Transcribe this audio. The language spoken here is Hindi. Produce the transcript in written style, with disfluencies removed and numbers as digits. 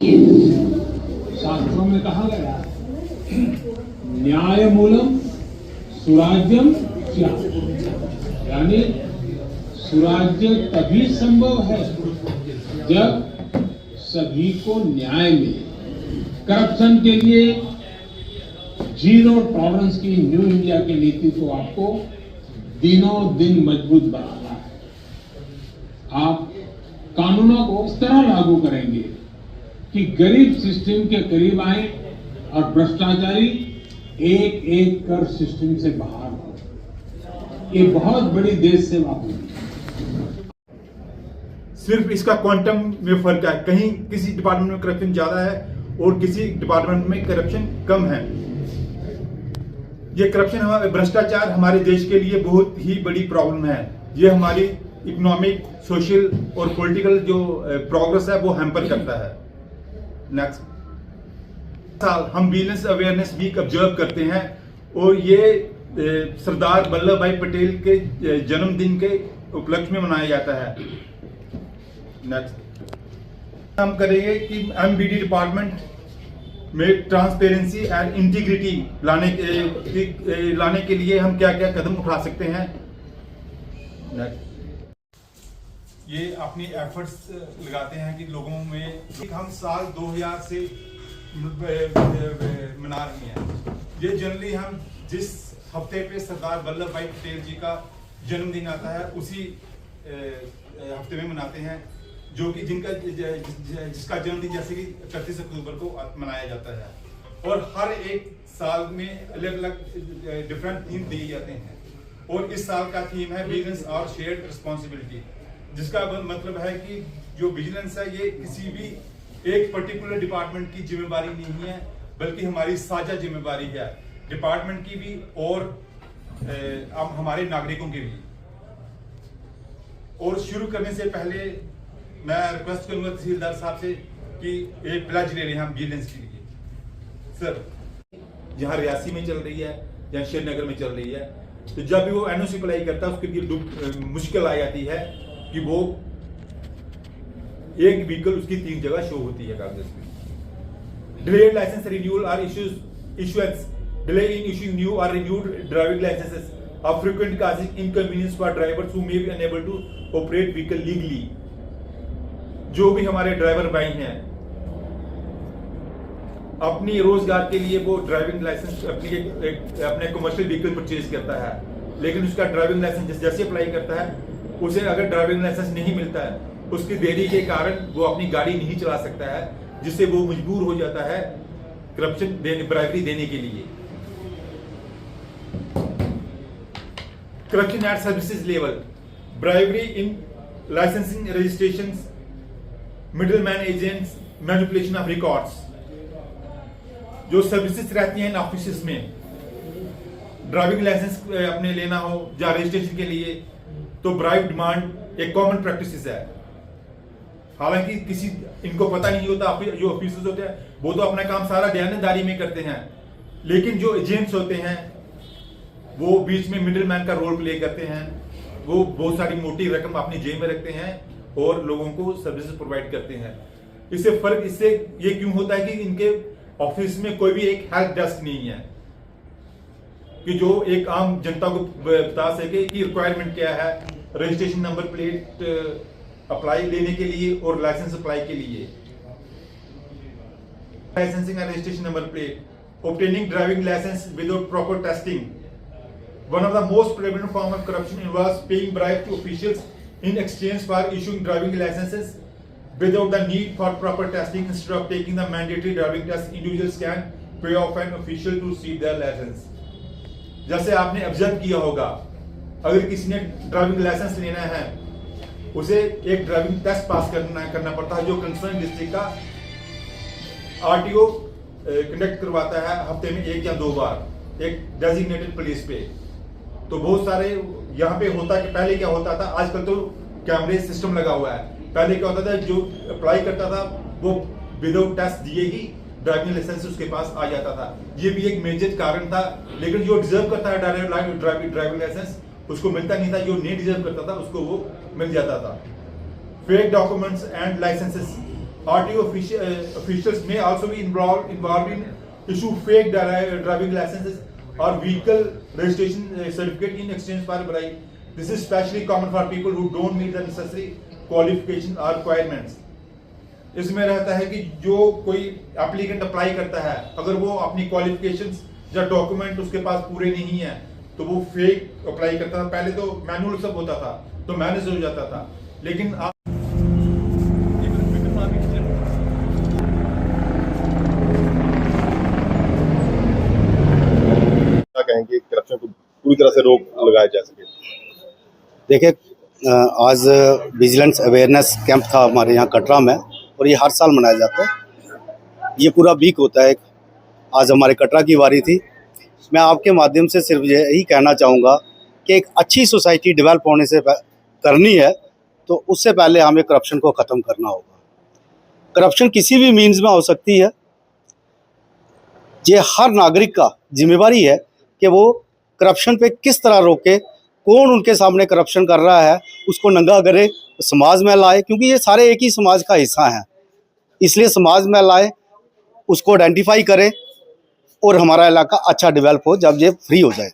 शास्त्रों में कहा गया न्यायमूलम सुराज्यम स्यात्, यानी सुराज्य तभी संभव है जब सभी को न्याय मिले। करप्शन के लिए जीरो टॉलरेंस की न्यू इंडिया की नीति को आपको दिनों दिन मजबूत बनाना है। आप कानूनों को इस तरह लागू करेंगे कि गरीब सिस्टम के करीब आए और भ्रष्टाचारी एक एक कर सिस्टम से बाहर हो। ये बहुत बड़ी देश सेवा होगी। सिर्फ इसका क्वांटम में फर्क है, कहीं किसी डिपार्टमेंट में करप्शन ज्यादा है और किसी डिपार्टमेंट में करप्शन कम है। ये करप्शन, भ्रष्टाचार हमारे देश के लिए बहुत ही बड़ी प्रॉब्लम है। ये हमारी इकोनॉमिक, सोशल और पॉलिटिकल जो प्रोग्रेस है वो हैम्पर करता है। नेक्स्ट साल हम विजिलेंस अवेयरनेस वीक ऑब्जर्व करते हैं और ये सरदार वल्लभ भाई पटेल के जन्मदिन के उपलक्ष्य में मनाया जाता है। नेक्स्ट हम करेंगे कि एमबीडी डिपार्टमेंट में ट्रांसपेरेंसी एंड इंटीग्रिटी लाने के लिए हम क्या क्या कदम उठा सकते हैं। ये अपनी एफर्ट्स लगाते हैं कि लोगों में हम साल 2000 से मना रहे हैं। ये जनरली हम जिस हफ्ते पे सरदार वल्लभ भाई पटेल जी का जन्मदिन आता है उसी हफ्ते में मनाते हैं, जो कि जिसका जन्मदिन जैसे कि 31 अक्टूबर को मनाया जाता है। और हर एक साल में अलग अलग डिफरेंट थीम दिए जाते हैं और इस साल का थीम है विजिलेंस और शेयर्ड रिस्पॉन्सिबिलिटी, जिसका मतलब है कि जो विजिलेंस है ये किसी भी एक पर्टिकुलर डिपार्टमेंट की जिम्मेदारी नहीं है, बल्कि हमारी साझा जिम्मेदारी है, डिपार्टमेंट की भी और हमारे नागरिकों की भी। और शुरू करने से पहले मैं रिक्वेस्ट करूंगा तहसीलदार साहब से कि एक प्लेज ले रहे हैं हम विजिलेंस के लिए। सर, जहां रियासी में चल रही है या श्रीनगर में चल रही है, तो जब भी वो एनओसी अप्लाई करता है उसके लिए मुश्किल आ जाती है कि वो एक व्हीकल उसकी 3 जगह शो होती है कागज में। डिलेड लाइसेंस रिन्यूअल और issuance, delay in issuing new और renewed driving licences are frequent causing inconvenience for drivers who may be unable to operate vehicle legally. जो भी हमारे ड्राइवर भाई हैं अपनी रोजगार के लिए वो ड्राइविंग लाइसेंस अपने कमर्शियल व्हीकल परचेज करता है, लेकिन उसका ड्राइविंग लाइसेंस जैसे अप्लाई करता है उसे अगर ड्राइविंग लाइसेंस नहीं मिलता है, उसकी देरी के कारण वो अपनी गाड़ी नहीं चला सकता है, जिससे वो मजबूर हो जाता है करप्शन ब्राइवरी देने के लिए। Corruption at services level, bribery in licensing registration, middleman agents, manipulation of records. जो सर्विसेज रहती हैं इन ऑफिस में, ड्राइविंग लाइसेंस अपने लेना हो या रजिस्ट्रेशन के लिए, तो ब्राइब डिमांड एक कॉमन प्रैक्टिस है। हालांकि किसी इनको पता नहीं होता, जो ऑफिसर्स होते हैं वो तो अपना काम सारा दयानतदारी में करते हैं, लेकिन जो एजेंट्स होते हैं वो बीच में मिडलमैन का रोल प्ले करते हैं। वो बहुत सारी मोटी रकम अपनी जेब में रखते हैं और लोगों को सर्विसेज प्रोवाइड करते हैं। इससे ये क्यों होता है कि इनके ऑफिस में कोई भी एक हेल्प डेस्क नहीं है कि जो एक आम जनता को बता सके कि रिक्वायरमेंट क्या है रजिस्ट्रेशन नंबर प्लेट अप्लाई लेने के लिए और लाइसेंस अप्लाई के लिए। Licensing and registration number plate, obtaining driving license without proper testing. One of the most prevalent form of corruption involves paying bribe to officials in exchange for issuing driving licenses without the need for proper testing. Instead of taking the mandatory driving test, individuals can pay off an official to receive their license. जैसे आपने ऑब्जर्व किया होगा, अगर किसी ने ड्राइविंग लाइसेंस लेना है उसे एक ड्राइविंग टेस्ट पास करना पड़ता है, जो कंसर्न डिस्ट्रिक्ट का आरटीओ कंडक्ट करवाता है हफ्ते में 1 या 2 बार एक डेजिग्नेटेड प्लेस पे। तो बहुत सारे यहाँ पे होता कि पहले क्या होता था, आजकल तो कैमरे सिस्टम लगा हुआ है, पहले क्या होता था जो अप्लाई करता था वो विदाउट टेस्ट दिए ही ड्राइविंग लाइसेंस उसके पास आ जाता था। ये भी एक मेजर कारण था, लेकिन जो डिजर्व करता है ड्राइविंग लाइसेंस उसको मिलता नहीं था, जो नहीं डिजर्व करता था उसको वो मिल जाता था। Fake documents and licences, RTO officials may also be involved in issue fake driving licenses or vehicle registration certificate in exchange for bribe. This is especially common for people who don't meet the necessary qualification or requirements. इसमें रहता है कि जो कोई एप्लीकेंट अप्लाई करता है, अगर वो अपनी क्वालिफिकेशंस या डॉक्यूमेंट उसके पास पूरे नहीं है तो वो फेक अप्लाई करता था। पहले तो मैनुअल सब होता था तो मैनेज हो जाता था, लेकिन क्या कहेंगे करप्शन को पूरी तरह से रोक लगाया जा सके? देखिए, आज विजिलेंस अवेयरनेस कैंप था हमारे यहाँ कटरा में, और ये हर साल मनाया जाता है। ये पूरा वीक होता है। आज हमारे कटरा की बारी थी। मैं आपके माध्यम से सिर्फ यही कहना चाहूँगा कि एक अच्छी सोसाइटी डेवलप होने से करनी है तो उससे पहले हमें करप्शन को ख़त्म करना होगा। करप्शन किसी भी मीन्स में हो सकती है। ये हर नागरिक का जिम्मेवारी है कि वो करप्शन पे किस तरह रोके, कौन उनके सामने करप्शन कर रहा है उसको नंगा करे, समाज में लाए, क्योंकि ये सारे एक ही समाज का हिस्सा हैं। इसलिए समाज में लाए, उसको आइडेंटिफाई करें और हमारा इलाका अच्छा डेवलप हो जब ये फ्री हो जाए।